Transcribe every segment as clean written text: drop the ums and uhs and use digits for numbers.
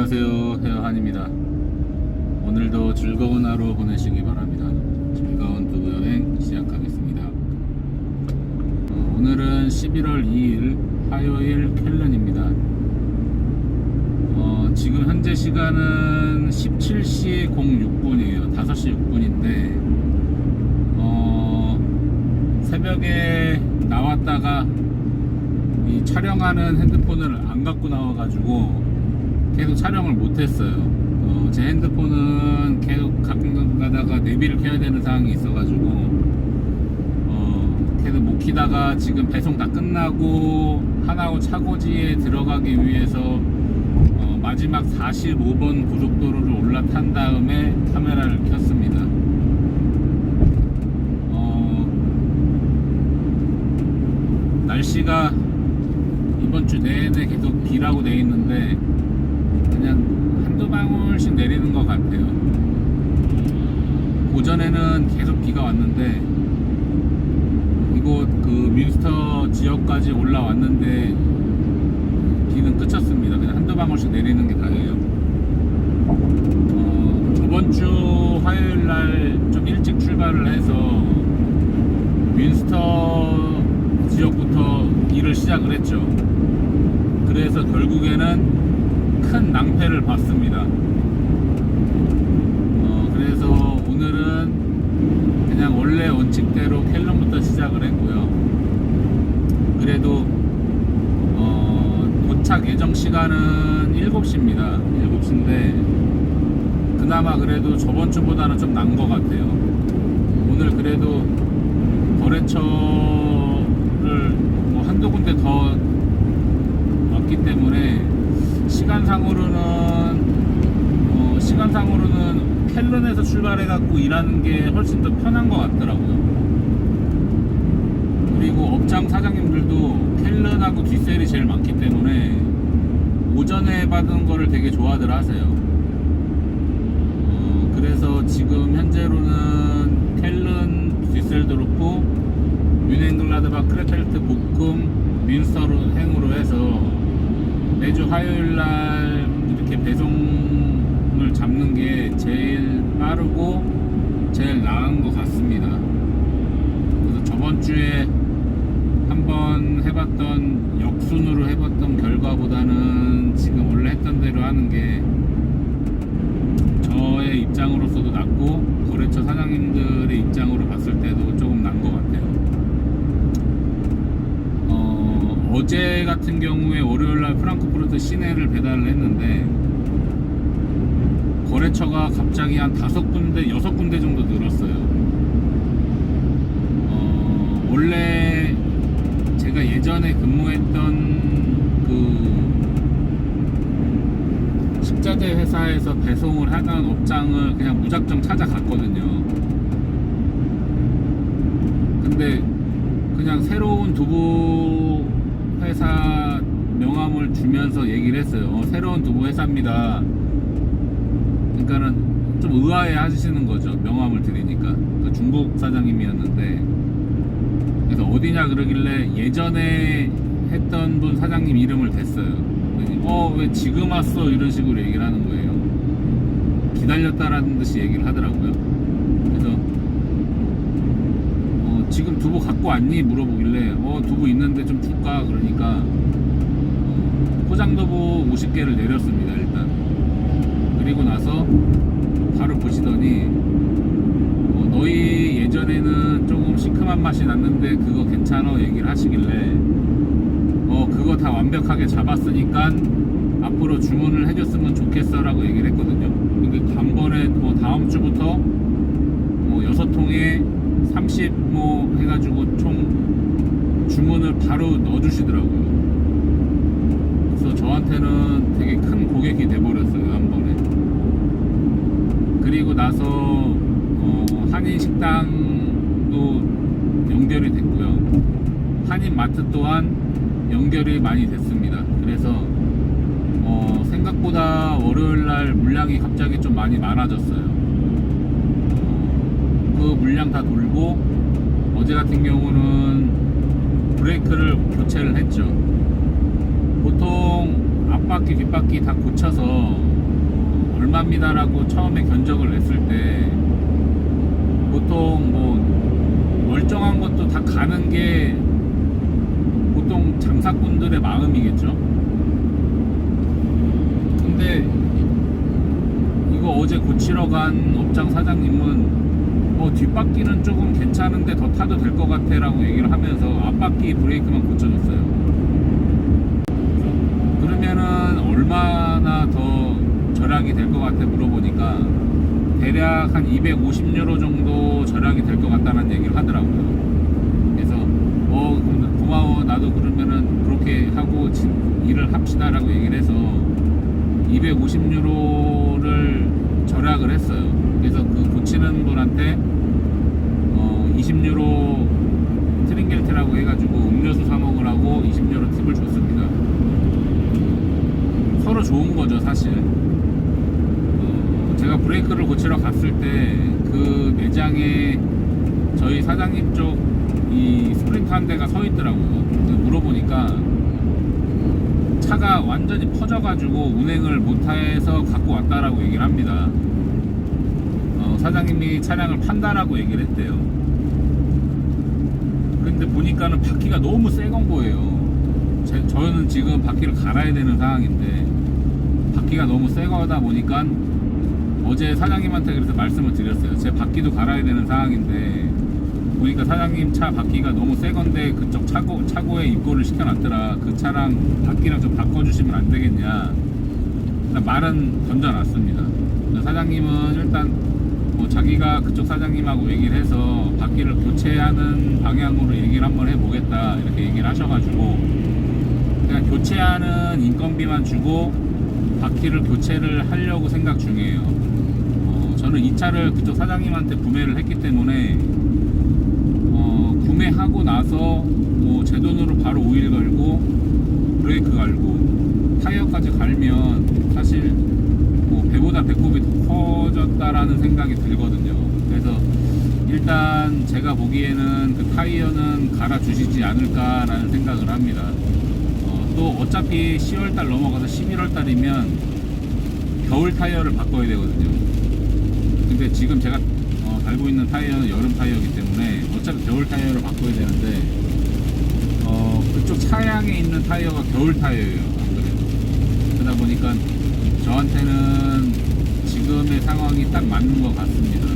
안녕하세요, 헤어한입니다. 오늘도 즐거운 하루 보내시기 바랍니다. 즐거운 부부 여행 시작하겠습니다. 오늘은 11월 2일 화요일 켈른입니다. 지금 현재 시간은 17시 06분이에요 5시 6분인데 새벽에 나왔다가 이 촬영하는 핸드폰을 안 갖고 나와가지고 계속 촬영을 못했어요. 제 핸드폰은 계속 가끔 가다가 내비를 켜야 되는 상황이 있어가지고 계속 못 키다가 지금 배송 다 끝나고 하나호 차고지에 들어가기 위해서 마지막 45번 고속도로를 올라탄 다음에 카메라를 켰습니다. 날씨가 이번 주 내내 계속 비라고 돼 있는데 그냥 한두 방울씩 내리는 것 같아요. 오전에는 계속 비가 왔는데 이곳 그 뮌스터 지역까지 올라왔는데 비는 그쳤습니다. 그냥 한두 방울씩 내리는 게 다예요. 저번 주 화요일 날 좀 일찍 출발을 해서 뮌스터 지역부터 일을 시작을 했죠. 그래서 결국에는 큰 낭패를 봤습니다. 그래서 오늘은 그냥 원래 원칙대로 켈른부터 시작을 했고요. 그래도 도착 예정 시간은 7시입니다 7시인데 그나마 그래도 저번 주보다는 좀 난 것 같아요. 오늘 그래도 거래처를 뭐 한두 군데 더 왔기 때문에 시간상으로는 켈른에서 출발해갖고 일하는 게 훨씬 더 편한 것 같더라고요. 그리고 업장 사장님들도 켈른하고 뒷셀이 제일 많기 때문에 오전에 받은 거를 되게 좋아들 하세요. 그래서 지금 현재로는 켈른 뒷셀도르프 뮌헨글라드바 크레펠트 보쿰 뮌스터로 행으로 해서 매주 화요일날 이렇게 배송을 잡는 게 제일 빠르고 제일 나은 것 같습니다. 그래서 저번 주에 한번 해봤던 역순으로 해봤던 결과보다는 지금 원래 했던 대로 하는 게 저의 입장으로서도 낫고 거래처 사장님들의 입장으로 봤을 때도 조금 난 것 같아요. 어제 같은 경우에 월요일날 프랑크푸르트 시내를 배달을 했는데 거래처가 갑자기 한 5군데, 6군데 정도 늘었어요. 원래 제가 예전에 근무했던 그 식자재 회사에서 배송을 하던 업장을 그냥 무작정 찾아갔거든요. 근데 그냥 새로운 두부 회사 명함을 주면서 얘기를 했어요. 새로운 두부 회사입니다. 그러니까는 좀 의아해 하시는 거죠. 명함을 드리니까. 그 중국 사장님이었는데 그래서 어디냐 그러길래 예전에 했던 분 사장님 이름을 댔어요. 왜 지금 왔어? 이런 식으로 얘기를 하는 거예요. 기다렸다라는 듯이 얘기를 하더라고요. 그래서 지금 두부 갖고 왔니? 물어보길래 두부 있는데 좀 줄까? 그러니까 포장두부 50개를 내렸습니다. 일단 그리고 나서 바로 보시더니 너희 예전에는 조금 시큼한 맛이 났는데 그거 괜찮아? 얘기를 하시길래 그거 다 완벽하게 잡았으니까 앞으로 주문을 해줬으면 좋겠어 라고 얘기를 했거든요. 근데 단번에 다음 주부터 6통에 30 해가지고 총 주문을 바로 넣어주시더라고요. 그래서 저한테는 되게 큰 고객이 돼버렸어요. 한 번에. 그리고 나서 한인식당도 연결이 됐고요. 한인마트 또한 연결이 많이 됐습니다. 그래서 생각보다 월요일날 물량이 갑자기 좀 많이 많아졌어요. 그 물량 다 돌고 어제 같은 경우는 브레이크를 교체를 했죠. 보통 앞바퀴 뒷바퀴 다 고쳐서 얼마입니다라고 처음에 견적을 냈을 때 보통 뭐 멀쩡한 것도 다 가는 게 보통 장사꾼들의 마음이겠죠. 근데 이거 어제 고치러 간 업장 사장님은 뒷바퀴는 조금 괜찮은데 더 타도 될 것 같아 라고 얘기를 하면서 앞바퀴 브레이크만 고쳐줬어요. 그러면은 얼마나 더 절약이 될 것 같아 물어보니까 대략 한 250유로 정도 절약이 될 것 같다는 얘기를 하더라고요. 그래서 고마워, 나도 그러면은 그렇게 하고 일을 합시다 라고 얘기를 해서 250유로를 절약을 했어요. 그래서 그 고치는 분한테 20유로 트링겔트라고 해가지고 음료수 사 먹으라고 20유로 팁을 줬습니다. 서로 좋은 거죠 사실. 제가 브레이크를 고치러 갔을 때 그 매장에 저희 사장님 쪽 이 스프린터 한 대가 서 있더라고요. 물어보니까 차가 완전히 퍼져가지고 운행을 못해서 갖고 왔다라고 얘기를 합니다. 사장님이 차량을 판다라고 얘기를 했대요. 근데 보니까는 바퀴가 너무 새건 거예요. 저는 지금 바퀴를 갈아야 되는 상황인데 바퀴가 너무 새 거다 보니까 어제 사장님한테 그래서 말씀을 드렸어요. 제 바퀴도 갈아야 되는 상황인데 보니까 사장님 차 바퀴가 너무 새 건데 그쪽 차고에 입고를 시켜놨더라. 그 차랑 바퀴랑 좀 바꿔주시면 안 되겠냐. 말은 던져놨습니다. 사장님은 일단 자기가 그쪽 사장님하고 얘기를 해서 바퀴를 교체하는 방향으로 얘기를 한번 해보겠다 이렇게 얘기를 하셔가지고 그냥 교체하는 인건비만 주고 바퀴를 교체를 하려고 생각 중이에요. 저는 이 차를 그쪽 사장님한테 구매를 했기 때문에 구매하고 나서 제 돈으로 바로 오일 갈고 브레이크 갈고 타이어까지 갈면 사실 배보다 배꼽이 더 커졌다라는 생각이 들거든요. 그래서 일단 제가 보기에는 그 타이어는 갈아주시지 않을까라는 생각을 합니다. 또 어차피 10월달 넘어가서 11월달이면 겨울 타이어를 바꿔야 되거든요. 근데 지금 제가 달고 있는 타이어는 여름 타이어이기 때문에 어차피 겨울 타이어를 바꿔야 되는데 그쪽 차량에 있는 타이어가 겨울 타이어예요. 안 그래도. 그러다 보니까 저한테는 지금의 상황이 딱 맞는 것 같습니다.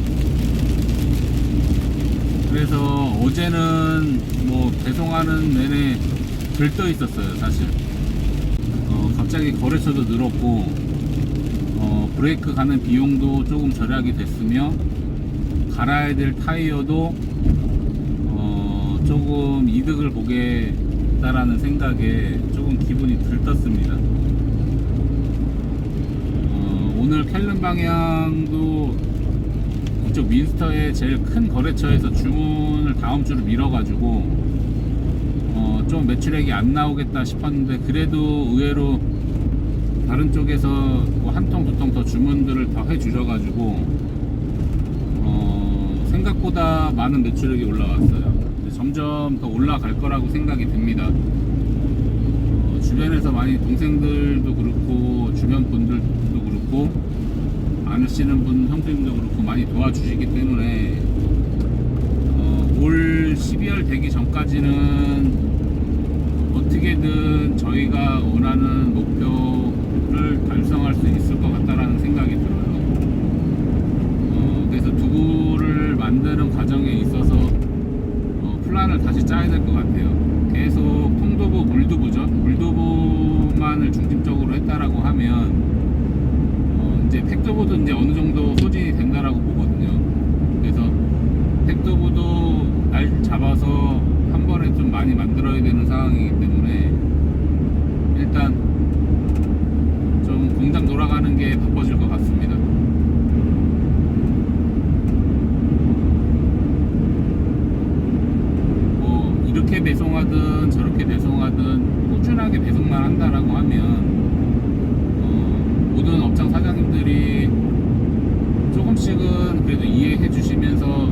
그래서 어제는 배송하는 내내 들떠 있었어요 사실. 갑자기 거래처도 늘었고 브레이크 가는 비용도 조금 절약이 됐으며 갈아야 될 타이어도 조금 이득을 보겠다라는 생각에 조금 기분이 들떴습니다. 오늘 켈른 방향도 이쪽 민스터의 제일 큰 거래처에서 주문을 다음 주로 미뤄가지고 좀 매출액이 안 나오겠다 싶었는데 그래도 의외로 다른 쪽에서 한 통, 두 통 더 주문들을 더 해주셔가지고 생각보다 많은 매출액이 올라왔어요. 점점 더 올라갈 거라고 생각이 듭니다. 주변에서 많이 동생들도 그렇고 주변 분들도 그렇고 아시는 분 형님도 그렇고 많이 도와주시기 때문에 올 12월 되기 전까지는 어떻게든 저희가 원하는 목표를 달성할 수 있을 것 같다라는 생각이 들어요. 그래서 두부를 만드는 과정에 있어서 플랜을 다시 짜야 될 것 같아요. 계속 통두부, 물두부죠. 물두부만을 중심적으로 했다라고 하면 이제 팩두부도 이제 어느 정도 소진이 된다라고 보거든요. 그래서 팩두부도 날 잡아서 한 번에 좀 많이 만들어야 되는 상황이기 때문에 일단 좀 공장 돌아가는 게 바빠질 것 같습니다. 이렇게 배송하든 저렇게 배송하든 꾸준하게 배송만 한다라고 하면 모든 업장 사장님들이 조금씩은 그래도 이해해 주시면서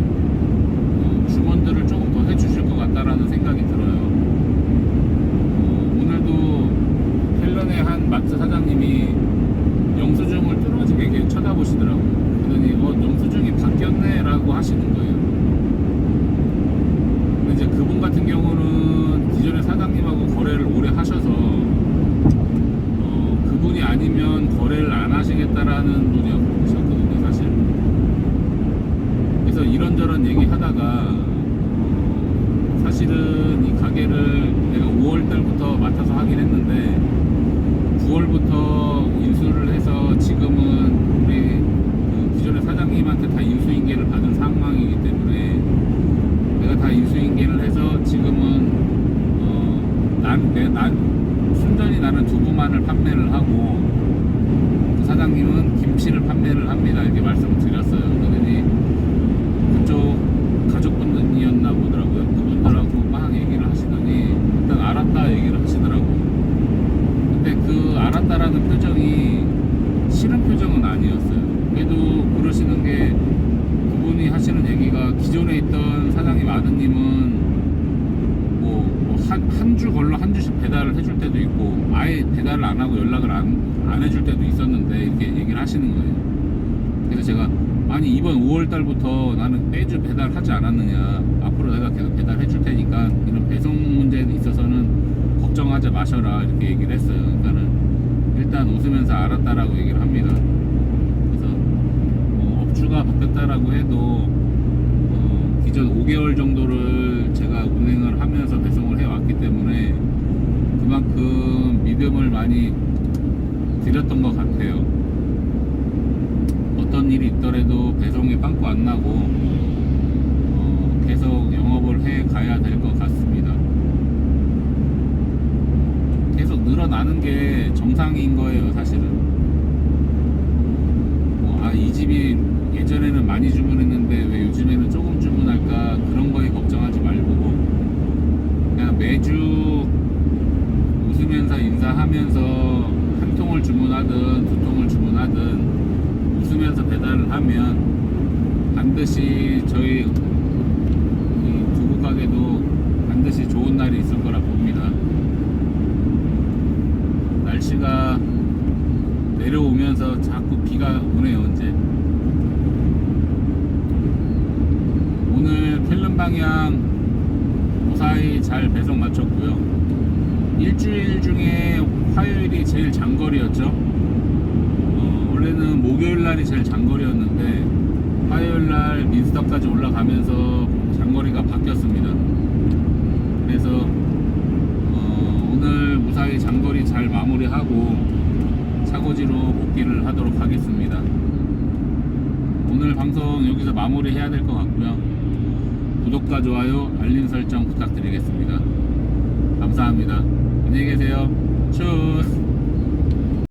주문들을 조금 더 해주실 것 같다라는 생각이 들어요. 오늘도 켈런의 한 마트 사장님이 영수증을 뚫어지게 하시는 거예요. 근데 이제 그분 같은 경우는 기존의 사장님하고 거래를 오래 하셔서 그분이 아니면 거래를 안 하시겠다라는 분이셨거든요, 사실. 그래서 이런저런 얘기 하다가 사실은 이 가게를 내가 5월 달부터 맡아서 하긴 했는데 9월부터 인수를 해서 지금은 우리 그 기존의 사장님한테 다 인수인계를 받은 상황이기 때문에 내가 다 인수인계를 해서 지금은 순전히 나는 두부만을 판매를 하고 그 사장님은 김치를 판매를 합니다, 이렇게 말씀을 드렸어요. 그러더니 그쪽 가족분들이었나 보더라고요. 그분들하고 막 얘기를 하시더니 일단 알았다 얘기를 하시더라고요. 근데 그 알았다라는 표정이 싫은 표정은 아니었어요. 그래도 그러시는 게 그분이 하시는 얘기가 기존에 있던 사장님 아드님은 한 주 걸러 한 주씩 배달을 해줄 때도 있고 아예 배달을 안 하고 연락을 안 해줄 때도 있었는데 이렇게 얘기를 하시는 거예요. 그래서 제가 아니 이번 5월 달부터 나는 매주 배달하지 않았느냐, 앞으로 내가 계속 배달해 줄 테니까 이런 배송 문제에 있어서는 걱정하지 마셔라 이렇게 얘기를 했어요. 그러니까는 일단 웃으면서 알았다라고 얘기를 합니다. 그래서 업주가 바뀌었다라고 해도 기존 5개월 정도를 제가 운행을 하면서 배송을 해왔기 때문에 그만큼 믿음을 많이 드렸던 것 같아요. 어떤 일이 있더라도 배송이 빵꾸 안 나고 계속 영업을 해 가야 될 것 같습니다. 계속 늘어나는 게 정상인 거예요, 사실은. 이 집이 예전에는 많이 주문했는데 왜 요즘에는 조금 주문할까, 그런 거에 걱정하지 말고 그냥 매주 웃으면서 인사하면서 한 통을 주문하든 두 통을 주문하든 웃으면서 배달을 하면 반드시 저희 이 두부 가게도 반드시 좋은 날이 있을 거라 봅니다. 날씨가 내려오면서 자꾸 비가 오네요. 이제 오늘 켈른 방향 무사히 잘 배송 마쳤고요. 일주일 중에 화요일이 제일 장거리였죠. 원래는 목요일날이 제일 장거리였는데 화요일날 민스터까지 올라가면서 장거리가 바뀌었습니다. 그래서 오늘 무사히 장거리 잘 마무리하고 차고지로 복귀를 하도록 하겠습니다. 오늘 방송 여기서 마무리해야 될 것 같고요. 구독과 좋아요, 알림 설정 부탁드리겠습니다. 감사합니다. 안녕히 계세요. 추스.